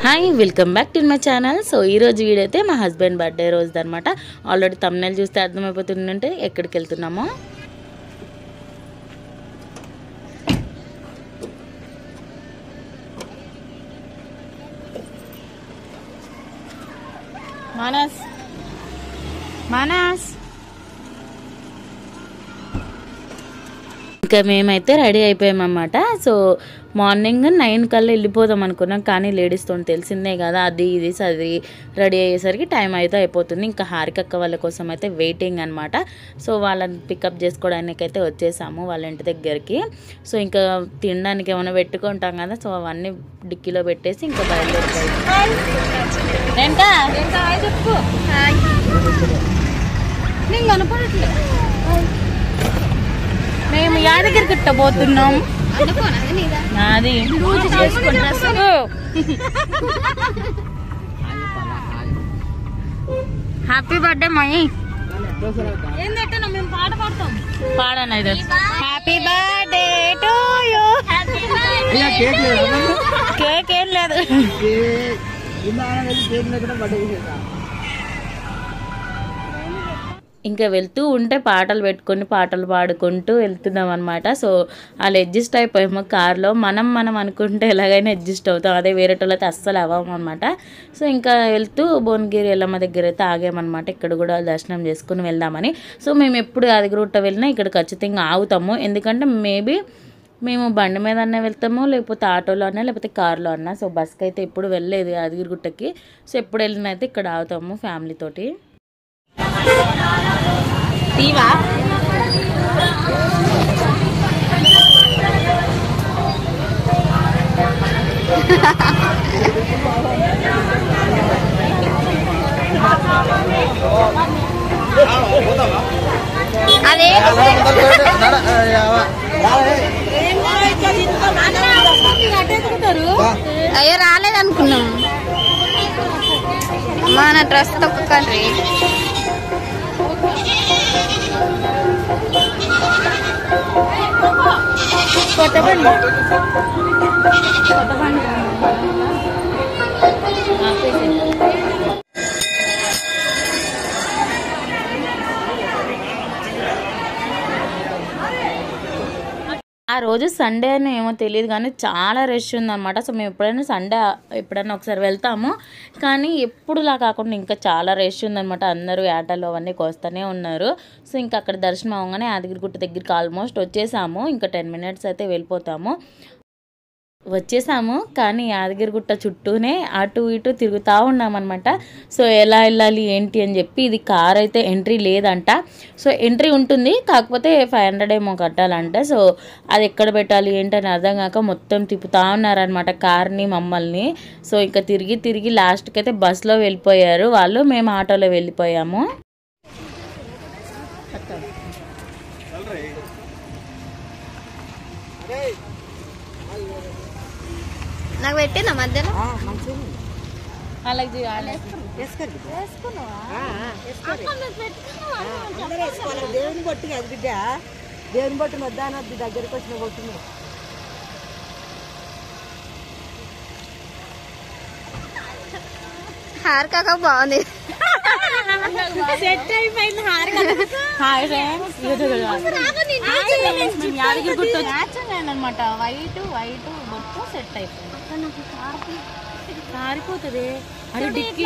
Hi welcome back to my channel. So ఈరోజు video అయితే మా హస్బెండ్ బర్త్డే రోజు అనమాట. ఆల్రెడీ థంబ్నెయిల్ చూస్తే అర్థమైపోతుందంటే ఎక్కడికి వెళ్తున్నామో. మానస్ మానస్ ఇంకా మేమైతే రెడీ అయిపోయామన్నమాట. సో మార్నింగ్ 9 కల్లా వెళ్ళిపోదాం అనుకున్నాం, కానీ లేడీస్తో తెలిసిందే కదా, అది ఇది అది రెడీ అయ్యేసరికి టైం అయితే అయిపోతుంది. ఇంకా హారికక్క వాళ్ళ కోసం అయితే వెయిటింగ్ అనమాట. సో వాళ్ళని పికప్ చేసుకోవడానికి అయితే వచ్చేసాము వాళ్ళ ఇంటి దగ్గరికి. సో ఇంకా తినడానికి ఏమైనా పెట్టుకుంటాం కదా, సో అవన్నీ డిక్కీలో పెట్టేసి ఇంకా బయలుదేరిపోయాం. మేము యాదగిరికి పోతున్నాం. అది హ్యాపీ బర్త్డే మై పాట పాడతాం. పాడనా ఇది happy birthday to you. Cake ఏం లేదు. ఇంకా వెళ్తూ ఉంటే పాటలు పెట్టుకొని పాటలు పాడుకుంటూ వెళ్తున్నాం అనమాట. సో వాళ్ళు అడ్జస్ట్ అయిపోయాము కార్లో. మనం అనుకుంటే ఎలాగైనా అడ్జస్ట్ అవుతాం, అదే వేరే వాళ్ళైతే అస్సలు అవ్వము అనమాట. సో ఇంకా వెళ్తూ భువనగిరి ఎల్లమ్మ దగ్గర అయితే ఆగామన్నమాట. ఇక్కడ కూడా దర్శనం చేసుకుని వెళ్దామని. సో మేము ఎప్పుడు యాదగిరిగుట్ట వెళ్ళినా ఇక్కడ ఖచ్చితంగా ఆగుతాము, ఎందుకంటే మేబీ మేము బండి మీద అన్నా వెళ్తాము, లేకపోతే ఆటోలో అన్నా, లేకపోతే కార్లో అన్నా. సో బస్కి అయితే ఎప్పుడు వెళ్ళలేదు యాదగిరిగుట్టకి. సో ఎప్పుడు వెళ్ళినా అయితే ఇక్కడ ఆగుతాము ఫ్యామిలీతోటి. తీవా అదే అయ్యో రాలేదనుకున్నాం. మన డ్రెస్ తొక్కకండి. ఆ రోజు సండే అని ఏమో తెలియదు, కానీ చాలా రష్ ఉందన్నమాట. సో మేము ఎప్పుడైనా ఒకసారి వెళ్తాము, కానీ ఎప్పుడులా కాకుండా ఇంకా చాలా రష్ ఉందన్నమాట. అందరూ ఆటోలు అవన్నీ కోస్తూనే ఉన్నారు. సో ఇంకా అక్కడ దర్శనం అవగానే యాదగిరిగుట్ట దగ్గరికి ఆల్మోస్ట్ వచ్చేసాము. ఇంకా 10 minutes అయితే వచ్చేసాము. కానీ యాదగిరిగుట్ట చుట్టూనే అటు ఇటు తిరుగుతూ ఉన్నామన్నమాట. సో ఎలా వెళ్ళాలి ఏంటి అని చెప్పి, ఇది కార్ అయితే ఎంట్రీ లేదంట. సో ఎంట్రీ ఉంటుంది, కాకపోతే 500 ఏమో కట్టాలంట. సో అది ఎక్కడ పెట్టాలి ఏంటి అని అర్థం కాక మొత్తం తిప్పుతూ ఉన్నారనమాట కార్ని, మమ్మల్ని. సో ఇంకా తిరిగి లాస్ట్కి అయితే బస్సులో వెళ్ళిపోయారు వాళ్ళు, మేము ఆటోలో వెళ్ళిపోయాము. నాకు పెట్టిందా మధ్యలో దేవుని బొట్టు కాదు బిడ్డ, దేవుని బొట్టు వద్దానద్దు, దగ్గరికి వచ్చిన బొట్టు హారిక బాగుంది. యాదగిరిగుట్ట అనమాట. వైట్ బొట్టు సెట్ అయిపోయింది. కారిపోతుంది. అరే డిక్కీ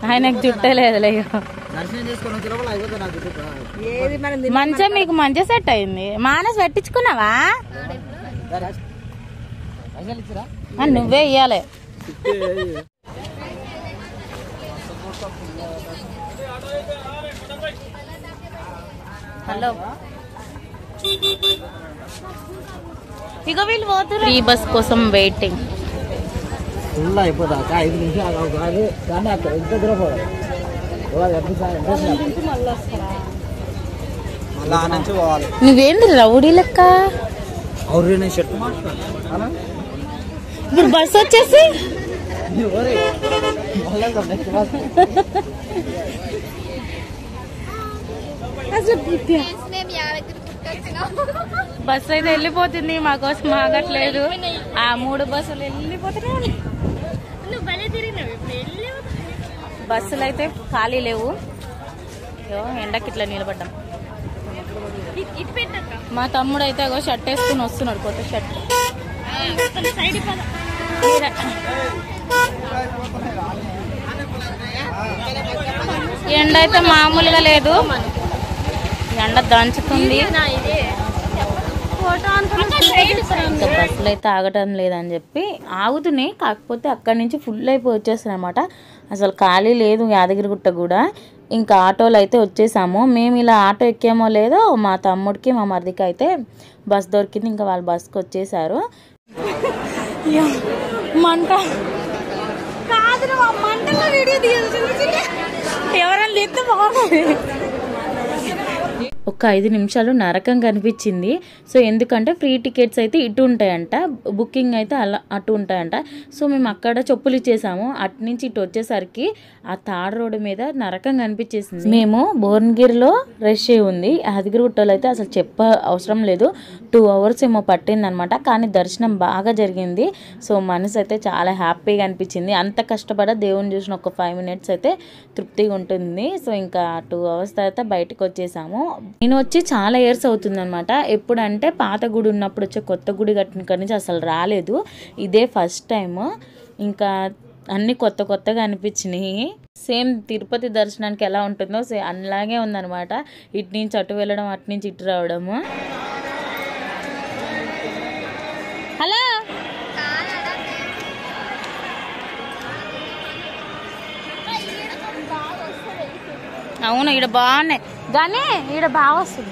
ఆయనకు చుట్టలేదులే. మంచిగా మీకు మంచిగా సెట్ అయింది. మానస్ పెట్టించుకున్నావా? నువ్వే ఇయ్యాలి. హలో, ఇక వీళ్ళు పోతున్నారు. ఈ బస్ కోసం వెయిటింగ్. నువ్వేంది రౌడీ లెక్క? ఇప్పుడు బస్ వచ్చేసి మేము యాదగిరిగుట్ట బస్సు అయితే వెళ్ళిపోతుంది, మా కోసం ఆగట్లేదు. ఆ 3 బస్సులు వెళ్ళిపోతున్నాయి. బస్సులు అయితే ఖాళీ లేవు. ఎండకి ఇట్లా నిలబడ్డాం. మా తమ్ముడు అయితే షర్ట్ వేసుకుని వస్తున్నాడు, కొత్త షర్ట్. ఎండ అయితే మామూలుగా లేదు, ఎండ దంచుతుంది. ఇంకా బస్సులు అయితే ఆగటం లేదని చెప్పి ఆగుతున్నాయి, కాకపోతే అక్కడి నుంచి ఫుల్ అయిపోయి వచ్చేస్తున్నాయి అనమాట. అసలు ఖాళీ లేదు యాదగిరిగుట్ట కూడా. ఇంకా ఆటోలు అయితే వచ్చేసాము. మేము ఇలా ఆటో ఎక్కామో లేదో మా తమ్ముడికి మా మరిదికి అయితే బస్ దొరికింది. ఇంకా వాళ్ళు బస్కి వచ్చేసారు. మంట ఎవరైనా లేస్తే బాగుంది. ఒక 5 నిమిషాలు నరకం కనిపించింది. సో ఎందుకంటే ఫ్రీ టికెట్స్ అయితే ఇటు ఉంటాయంట, బుకింగ్ అయితే అటు ఉంటాయంట. సో మేము అక్కడ చెప్పులు ఇచ్చేసాము. అటు నుంచి ఇటు వచ్చేసరికి ఆ తాడు రోడ్డు మీద నరకం కనిపించేసింది. మేము భువనగిరిలో రష్ అయి ఉంది, యాదగిరిగుట్టలో అయితే అసలు అవసరం లేదు. 2 అవర్స్ ఏమో పట్టింది అనమాట. కానీ దర్శనం బాగా జరిగింది. సో మనసు అయితే చాలా హ్యాపీగా అనిపించింది. అంత కష్టపడ దేవుని చూసిన ఒక 5 మినిట్స్ అయితే తృప్తిగా ఉంటుంది. సో ఇంకా 2 అవర్స్ తర్వాత బయటకు వచ్చేసాము. నేను వచ్చి చాలా ఇయర్స్ అవుతుంది అనమాట. ఎప్పుడంటే పాత గుడి ఉన్నప్పుడు వచ్చే, కొత్త గుడి కట్టిన నుంచి అసలు రాలేదు. ఇదే ఫస్ట్ టైం. ఇంకా అన్నీ కొత్తగా అనిపించినాయి. సేమ్ తిరుపతి దర్శనానికి ఎలా ఉంటుందో అలాగే ఉందన్నమాట. ఇటు నుంచి అటు వెళ్ళడం, అటు నుంచి ఇటు రావడము. హలో అవును, ఈడ బాగున్నాయి కానీ ఈడ బాగా వస్తుంది.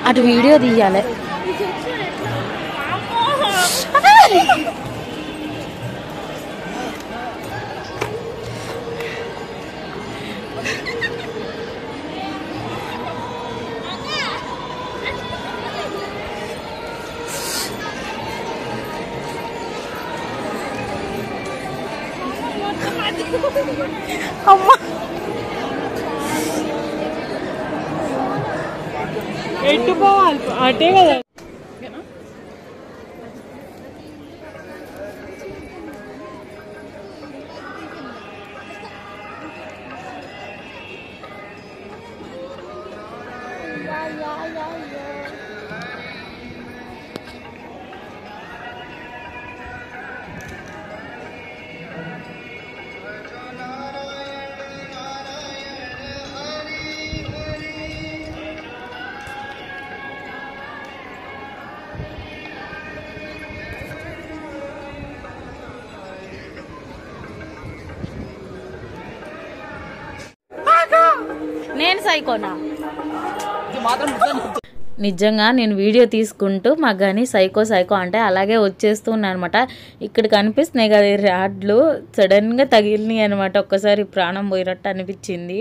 అటు వీడియో తీయాలి. అమ్మా ఎటు పోవాలి, అటే కదా. నేను సైకోనా? నిజంగా నేను వీడియో తీసుకుంటూ మా గని సైకో అంటే అలాగే వచ్చేస్తున్నాయి అనమాట. ఇక్కడ కనిపిస్తున్నాయి కదా రాడ్లు, సడన్గా తగిలినాయి అనమాట. ఒక్కసారి ప్రాణం పోయినట్టు అనిపించింది.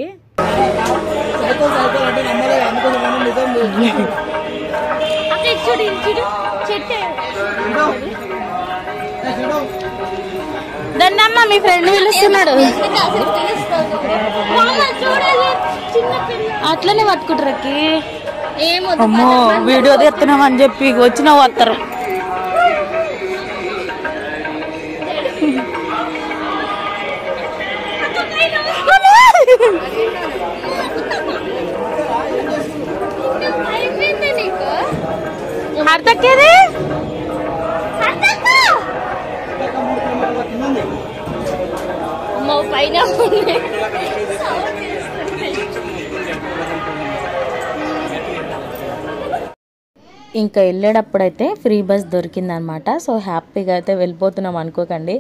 దన్నమ్మ మీ ఫ్రెండ్ పిలుస్తున్నాడు, అట్లనే పట్టుకుంటారకి. అమ్మో వీడియో తీస్తున్నాం అని చెప్పి వచ్చిన వస్తారు. అర్థకేది పైన ఇంకా వెళ్ళేటప్పుడైతే ఫ్రీ బస్ దొరికిందనమాట. సో హ్యాపీగా అయితే వెళ్ళిపోతున్నాం అనుకోకండి.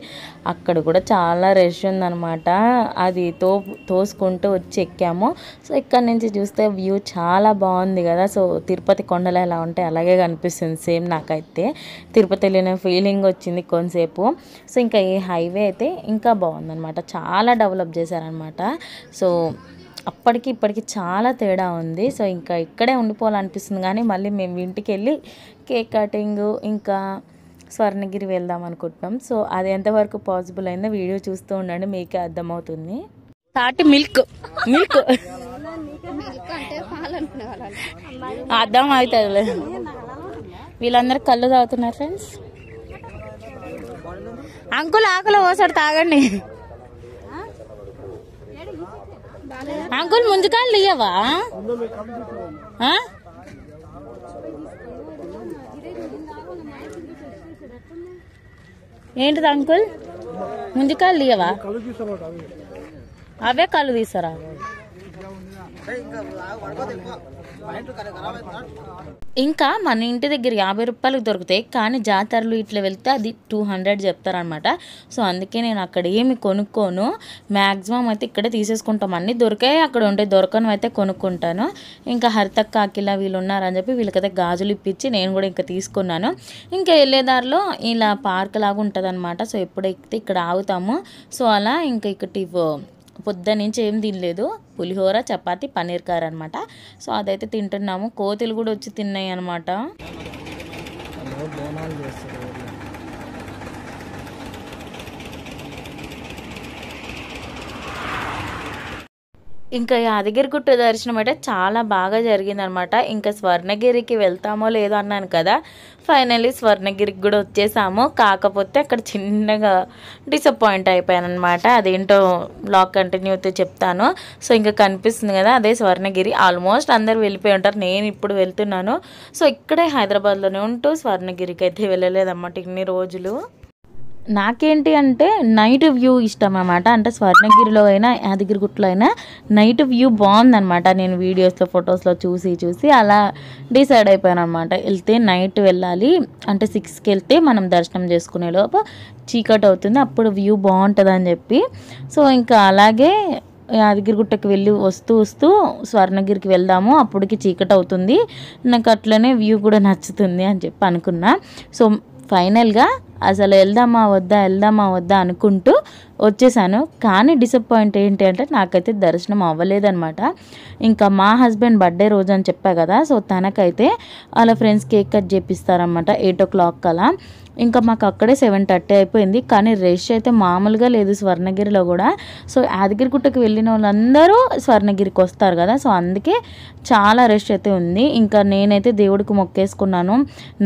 అక్కడ కూడా చాలా రష్ ఉందనమాట. అది తోసుకుంటూ వచ్చి ఎక్కాము. సో ఇక్కడ నుంచి చూస్తే వ్యూ చాలా బాగుంది కదా. సో తిరుపతి కొండలు ఎలా ఉంటాయి అలాగే కనిపిస్తుంది సేమ్. నాకైతే తిరుపతి వెళ్ళిన ఫీలింగ్ వచ్చింది కొంతసేపు. సో ఇంకా ఈ హైవే అయితే ఇంకా బాగుందనమాట, చాలా డెవలప్ చేశారనమాట. సో అప్పటికి ఇప్పటికి చాలా తేడా ఉంది. సో ఇంకా ఇక్కడే ఉండిపోవాలనిపిస్తుంది. కానీ మళ్ళీ మేము ఇంటికి వెళ్ళి కేక్ కటింగ్ ఇంకా స్వర్ణగిరి వెళ్దాం అనుకుంటున్నాం. సో అది ఎంతవరకు పాసిబుల్ అయిందో వీడియో చూస్తూ ఉండండి, మీకే అర్థమవుతుంది. తాటి మిల్క్ మిల్క్ అర్థం అవుతుంది. వీళ్ళందరూ కళ్ళు తాగుతున్నారు ఫ్రెండ్స్. అంకుల్ ఆకులు ఓసారి తాగండి. అంకుల్ ముందుకాళ్ళు ఇయ్యవా? ఏంటిది అంకుల్, ముందుకాళ్ళు ఇయ్యవా? అవే కళ్ళు తీస్తారా? ఇంకా మన ఇంటి దగ్గర 50 రూపాయలకు దొరుకుతాయి, కానీ జాతరలు ఇట్లా వెళ్తే అది 200 చెప్తారనమాట. సో అందుకే నేను అక్కడ ఏమి కొనుక్కోను, మ్యాక్సిమం అయితే ఇక్కడే తీసేసుకుంటాం. అన్నీ దొరికాయి, అక్కడ ఉంటే దొరకను అయితే కొనుక్కుంటాను. ఇంకా హరితక్క అఖిల వీళ్ళు ఉన్నారని చెప్పి వీళ్ళకైతే గాజులు ఇప్పించి నేను కూడా ఇంకా తీసుకున్నాను. ఇంకా వెళ్ళేదారిలో ఇలా పార్క్ లాగా ఉంటుంది అనమాట. సో ఎప్పుడైతే ఇక్కడ ఆగుతామో సో అలా ఇంకా ఇక్కడ పొద్దు నుంచి ఏం తినలేదు, పులిహోర చపాతి పన్నీర్ కర్రీ అనమాట. సో అదైతే తింటున్నాము. కోతులు కూడా వచ్చి తిన్నాయి అనమాట. ఇంకా యాదగిరిగుట్ట దర్శనం అయితే చాలా బాగా జరిగిందనమాట. ఇంకా స్వర్ణగిరికి వెళ్తామో లేదో అన్నాను కదా, ఫైనల్లీ స్వర్ణగిరికి కూడా వచ్చేసాము. కాకపోతే అక్కడ చిన్నగా డిసప్పాయింట్ అయిపోయాను అనమాట. అదేంటో బ్లాగ్ కంటిన్యూతో చెప్తాను. సో ఇంకా కనిపిస్తుంది కదా, అదే స్వర్ణగిరి. ఆల్మోస్ట్ అందరు వెళ్ళిపోయి ఉంటారు, నేను ఇప్పుడు వెళ్తున్నాను. సో ఇక్కడే హైదరాబాద్లోనే ఉంటూ స్వర్ణగిరికి అయితే వెళ్ళలేదన్నమాట ఇన్ని రోజులు. నాకేంటి అంటే నైట్ వ్యూ ఇష్టం అన్నమాట. అంటే స్వర్ణగిరిలో అయినా యాదగిరిగుట్టలో అయినా నైట్ వ్యూ బాగుందన్నమాట. నేను వీడియోస్లో ఫొటోస్లో చూసి అలా డిసైడ్ అయిపోయాను అనమాట. వెళ్తే నైట్ వెళ్ళాలి, అంటే 6కి వెళ్తే మనం దర్శనం చేసుకునే లోపు చీకటి అవుతుంది, అప్పుడు వ్యూ బాగుంటుంది అని చెప్పి. సో ఇంకా అలాగే యాదగిరిగుట్టకి వెళ్ళి వస్తూ స్వర్ణగిరికి వెళ్దాము, అప్పటికి చీకటి అవుతుంది, నాకు అట్లనే వ్యూ కూడా నచ్చుతుంది అని చెప్పి అనుకున్నా. సో ఫైనల్గా అసలు వెళ్దామా వద్దా అనుకుంటూ వచ్చేసాను. కానీ డిసప్పాయింట్ ఏంటి అంటే నాకైతే దర్శనం అవ్వలేదన్నమాట. ఇంకా మా హస్బెండ్ బర్త్డే రోజు అని చెప్పా కదా, సో తనకైతే వాళ్ళ ఫ్రెండ్స్ కేక్ కట్ చేపిస్తారనమాట 8 o'clock అలా. ఇంకా మాకు అక్కడే 7:30 అయిపోయింది. కానీ రష్ అయితే మామూలుగా లేదు స్వర్ణగిరిలో కూడా. సో యాదగిరిగుట్టకి వెళ్ళిన వాళ్ళందరూ స్వర్ణగిరికి వస్తారు కదా, సో అందుకే చాలా రష్ అయితే ఉంది. ఇంకా నేనైతే దేవుడికి మొక్కేసుకున్నాను,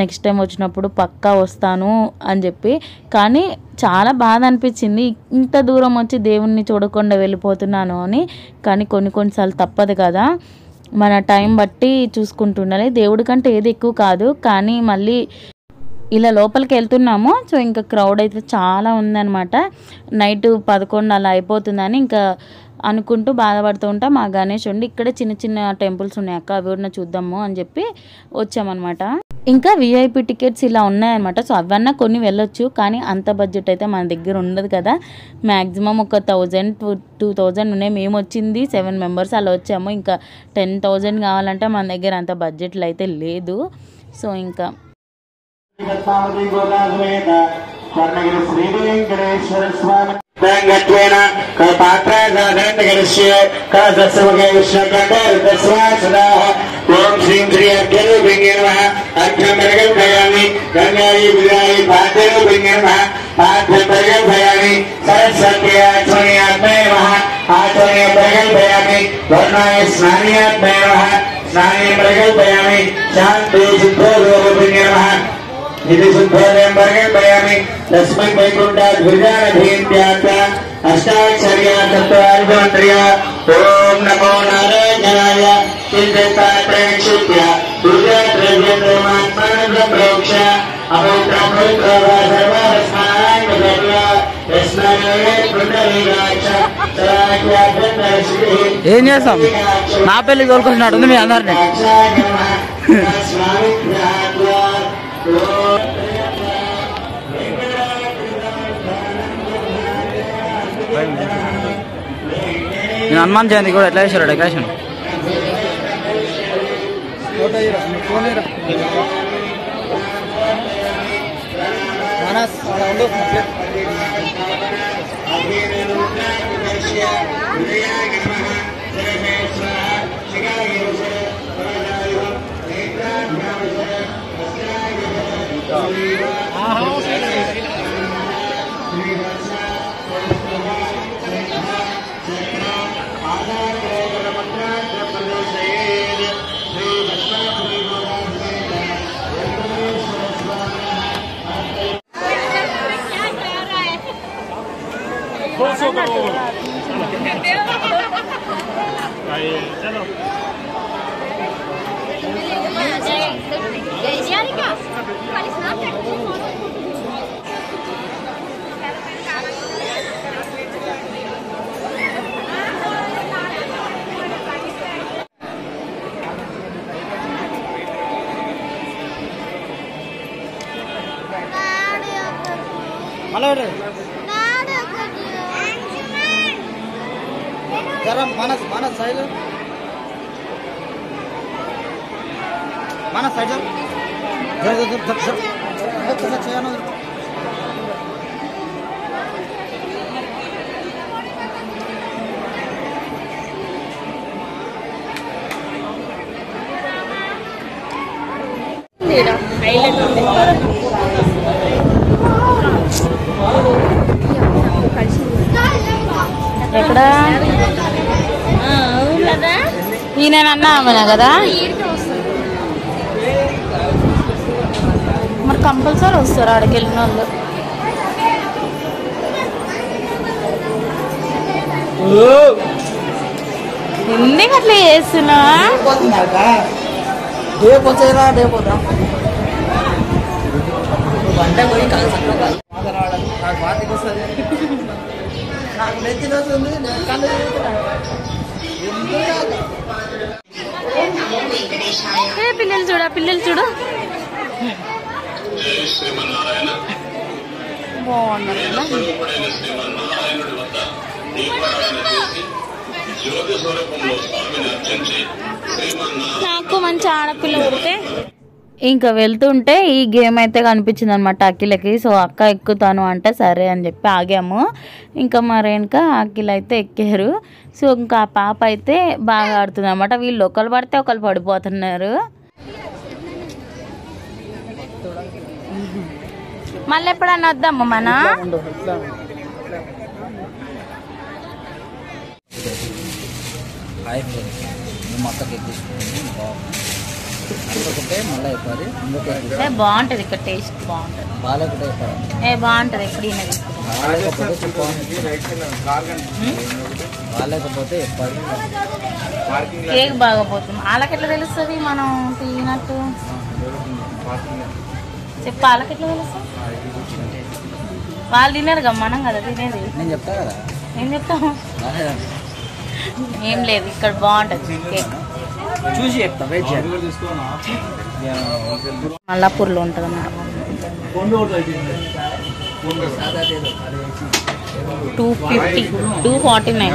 నెక్స్ట్ టైం వచ్చినప్పుడు పక్కా వస్తాను అని చెప్పి. కానీ చాలా బాధ అనిపించింది, ఇంత దూరం వచ్చి దేవుణ్ణి చూడకుండా వెళ్ళిపోతున్నాను అని. కానీ కొన్నిసార్లు తప్పదు కదా, మన టైం బట్టి చూసుకుంటుండాలి. దేవుడి కంటే ఏది ఎక్కువ కాదు, కానీ మళ్ళీ ఇలా లోపలికి వెళ్తున్నాము. సో ఇంకా క్రౌడ్ అయితే చాలా ఉందన్నమాట. నైట్ 11 అలా అయిపోతుందని ఇంకా అనుకుంటూ బాధపడుతూ ఉంటాం. మా గణేష్ ఉండి ఇక్కడ చిన్న టెంపుల్స్ ఉన్నాయి అక్క, అవి కూడా చూద్దాము అని చెప్పి వచ్చామన్నమాట. ఇంకా VIP టికెట్స్ ఇలా ఉన్నాయన్నమాట. సో అవన్నా కొన్ని వెళ్ళొచ్చు, కానీ అంత బడ్జెట్ అయితే మన దగ్గర ఉండదు కదా. మ్యాక్సిమం ఒక 1000 to 2000 ఉన్నాయి. మేము వచ్చింది 7 members అలా వచ్చాము. ఇంకా 10,000 కావాలంటే మన దగ్గర అంత బడ్జెట్లో అయితే లేదు. సో ఇంకా స్వర్ణగిరి శ్రీ వెంకటేశ్వర స్వామి రంగత్వేన కపాత్రాగణస్య కసస్వగే విష్ణుకంఠస్వాసదా ఓం శ్రీం శ్రీ అర్ఘ్యరూపిణ్యే నమః అర్ఘ్యం పరికల్పయామి గంగాయి విదాయి పాద్యరూపిణ్యే నమః పాద్యం పరికల్పయామి సరస్వత్యాత్మనే నమః ఆచమనే పరికల్పయామి వర్ణాయ స్నానీయాత్మనే నమః స్నానే పరికల్పయామి శాంతి సిద్ధోరూపిణ్యే నమః ఇది శుద్ధోదయం పరికల్పయామి తస్మై వైకుంఠాద్విజానధీత్యాత్మ అష్టాక్షర్యా తత్వార్ధమంత్ర్య ఓం నమో నారాయణాయ చింతాత్రేక్షిత్య దుర్గాత్రేంద్రమాత్మానంద ప్రోక్ష ఏం చేస్తాం, నా పెళ్లి తోలుకొచ్చినట్టు ఉంది మీ అందరినీ. నేను హనుమాన్ జయంతి కూడా ఎట్లా చేశారు డెకరేషన్. మన సైడ్ చేయను ఎక్కడ ఈయనన్నా ఆమెనా కదా మరి కంపల్సరీ వస్తారు ఆడికి వెళ్ళిన వాళ్ళు. ఎందుకు అట్లా చేస్తున్నా అంటే పోయి కాన్సెప్ట్లో నాకు బాధకి వస్తుంది నాకు నెత్తిన వస్తుంది కళ్ళు పిల్లలు చూడ పిల్లలు చూడు బాగున్నారు కదా. నాకు మంచి ఆడపిల్ల పుడితే ఇంకా వెళ్తుంటే ఈ గేమ్ అయితే కనిపించింది అనమాట అఖిలకి. సో అక్క ఎక్కుతాను అంటే సరే అని చెప్పి ఆగాము. ఇంకా మరేనక అఖిల అయితే ఎక్కారు. సో ఇంకా ఆ పాప అయితే బాగా ఆడుతుంది అనమాట. వీళ్ళు ఒకరు పడితే ఒకరు పడిపోతున్నారు. మళ్ళీ ఎప్పుడన్నా వద్దాము మన బాగుంటది ఇక్కడ టేస్ట్ బాగుంటది. బాగుంటది ఎక్కడ కేక్ బాగా పోతుంది. వాళ్ళకి ఎట్లా తెలుస్తుంది మనం తినట్టు చెప్పు. వాళ్ళకి ఎట్లా తెలుస్తుంది? వాళ్ళు తినరు కదా, మనం కదా తినేది. నేను చెప్తా కదా, ఏం చెప్తాము? ఏం లేదు ఇక్కడ బాగుంటది కేక్. చూసి చెప్తా. మల్లాపూర్లో ఉంటుంది అన్నమాట. 250 249.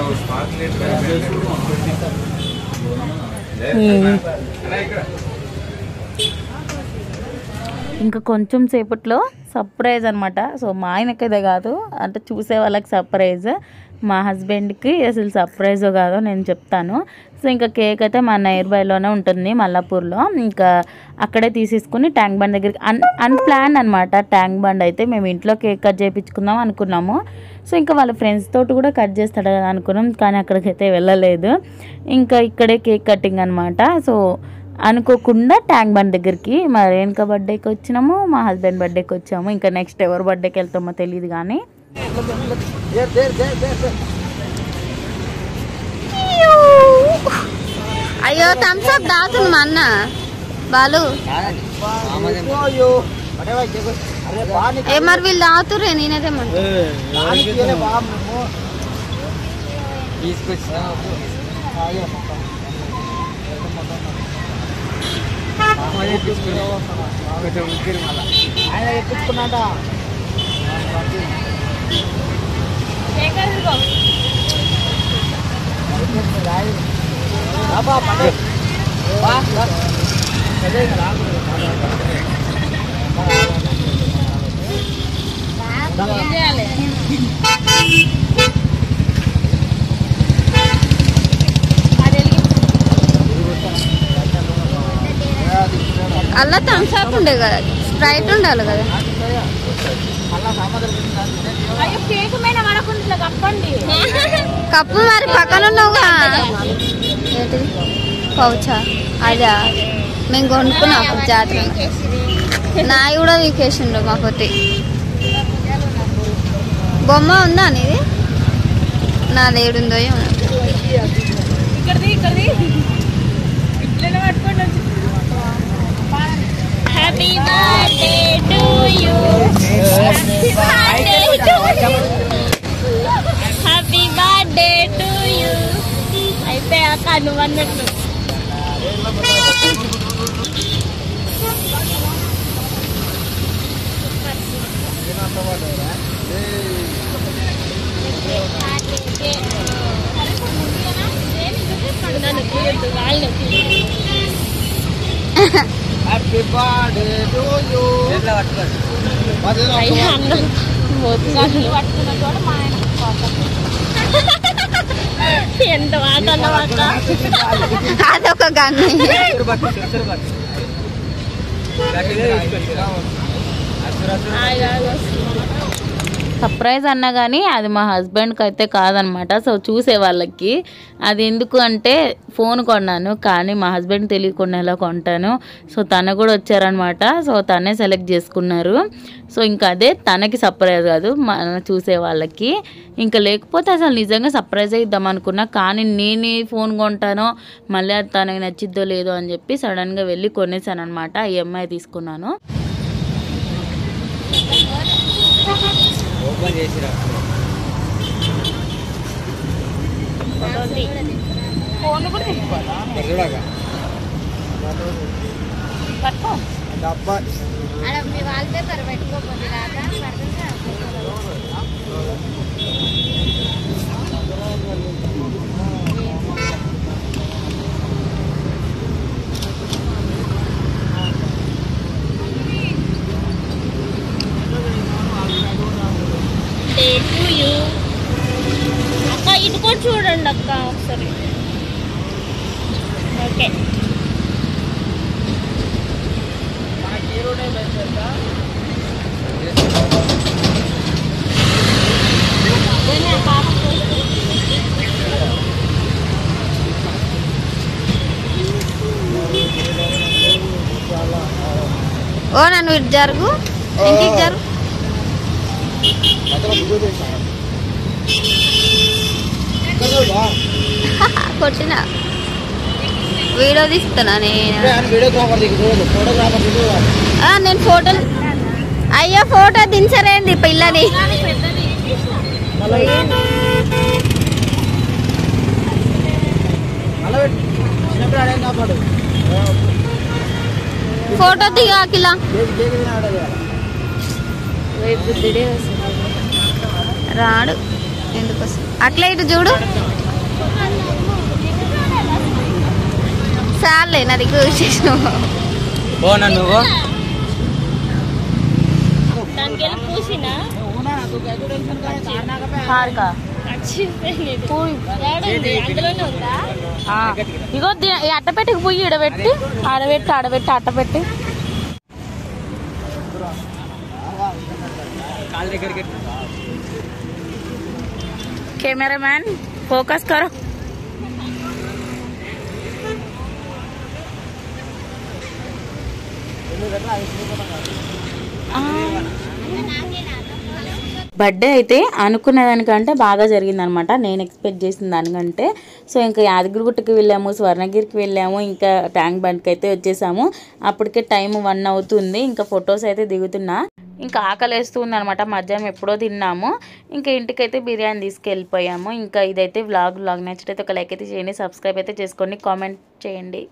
ఇంకా కొంచెం సేపట్లో సర్ప్రైజ్ అనమాట. సో మా ఆయనకైతే కాదు, అంటే చూసే వాళ్ళకి సర్ప్రైజ్. మా హస్బెండ్కి అసలు సర్ప్రైజో కాదో నేను చెప్తాను. సో ఇంకా కేక్ అయితే మా నియర్ బైలోనే ఉంటుంది మల్లాపూర్లో. ఇంకా అక్కడే తీసేసుకుని ట్యాంక్ బండ్ దగ్గరికి అన్ప్లాన్ అనమాట. ట్యాంక్ బండ్ అయితే మేము ఇంట్లో కేక్ కట్ చేయించుకుందాం అనుకున్నాము. సో ఇంకా వాళ్ళ ఫ్రెండ్స్ తోటి కూడా కట్ చేస్తాడు కదా అనుకున్నాం, కానీ అక్కడికైతే వెళ్ళలేదు. ఇంకా ఇక్కడే కేక్ కటింగ్ అనమాట. సో అనుకోకుండా ట్యాంక్ బండ్ దగ్గరికి మా రేణుక బర్త్డేకి వచ్చినాము, మా హస్బెండ్ బర్త్డేకి వచ్చాము. ఇంకా నెక్స్ట్ ఎవరు బర్త్డేకి వెళ్తామో తెలియదు కానీ. అయ్యో థమ్స్ అప్ దాతుంది మా అన్న బాలు. ఏ మరి వీళ్ళు దాతురే, నేనేదేమన్నా అలా థమ్స్ అప్ ఉండే కదా, స్ప్రైట్ ఉండాలి కదా. కప్పు మరి పక్కన ఉన్నావుగా. ఏంటి పౌచా? అదా మేము కొనుక్కున్నాం జాతర. నాయి కూడా వీకేసిండ్రు మా కొద్ది. బొమ్మ ఉందా నీది? నా దేవుడుందో ఏమో. Happy birthday to you, happy birthday to you. అయిపోయాక నువ్వు అన్నట్టు హ్యాపీ బర్త్డే టు యూ. ఎట్లా ఎంత మాట అన్నమాట. అదొక గన్ను. సర్ప్రైజ్ అన్నా కానీ అది మా హస్బెండ్కి అయితే కాదనమాట. సో చూసే వాళ్ళకి అది ఎందుకు అంటే ఫోన్ కొన్నాను, కానీ మా హస్బెండ్ తెలియకుండా ఎలా కొంటాను. సో తను కూడా వచ్చారనమాట. సో తనే సెలెక్ట్ చేసుకున్నారు. సో ఇంకా అదే తనకి సర్ప్రైజ్ కాదు, మన చూసే వాళ్ళకి. ఇంకా లేకపోతే అసలు నిజంగా సర్ప్రైజ్ ఇద్దాం అనుకున్నా, కానీ నేను ఫోన్ కొంటానో మళ్ళీ అది తనకి నచ్చిద్దో లేదో అని చెప్పి సడన్గా వెళ్ళి కొనేసాను అనమాట. EMI తీసుకున్నాను. ఓపెన్ చేసిరా డబ్బా మీ వాల్ పేపర్ పెట్టుకోకపోతే అక్క ఇటు కూడా చూడండి అక్క ఒకసారి. ఓకే ఓ నన్ను ఇటు జరుగు, ఇంటికి జరుగు. కొట్టిన వీడియో తీస్తున్నా నేను ఫోటోలు. అయ్యో ఫోటో దించరేంది పిల్లని. ఫోటో దిగాకిలా రాడు ఎందుకోసం. అట్లా ఇటు చూడు. చాలే నా దగ్గర విశేషం. నువ్వు ఇగో అట్టపెట్టికి పోయి ఇడబెట్టి ఆడబెట్టి అట్టపెట్టి. कैमरामैन फोकस करो. బర్త్డే అయితే అనుకున్న దానికంటే బాగా జరిగిందనమాట, నేను ఎక్స్పెక్ట్ చేసిన దానికంటే. సో ఇంకా యాదగిరిగుట్టకి వెళ్ళాము, స్వర్ణగిరికి వెళ్ళాము, ఇంకా ట్యాంక్ బండ్కి అయితే వచ్చేసాము. అప్పటికే టైం 1 అవుతుంది. ఇంకా ఫొటోస్ అయితే దిగుతున్నా. ఇంకా ఆకలేస్తుంది అనమాట. మధ్యాహ్నం ఎప్పుడో తిన్నాము. ఇంకా ఇంటికైతే బిర్యానీ తీసుకెళ్ళిపోయాము. ఇంకా ఇదైతే వ్లాగ్ నచ్చితే ఒక లైక్ అయితే చేయండి, సబ్స్క్రైబ్ అయితే చేసుకోండి, కామెంట్ చేయండి.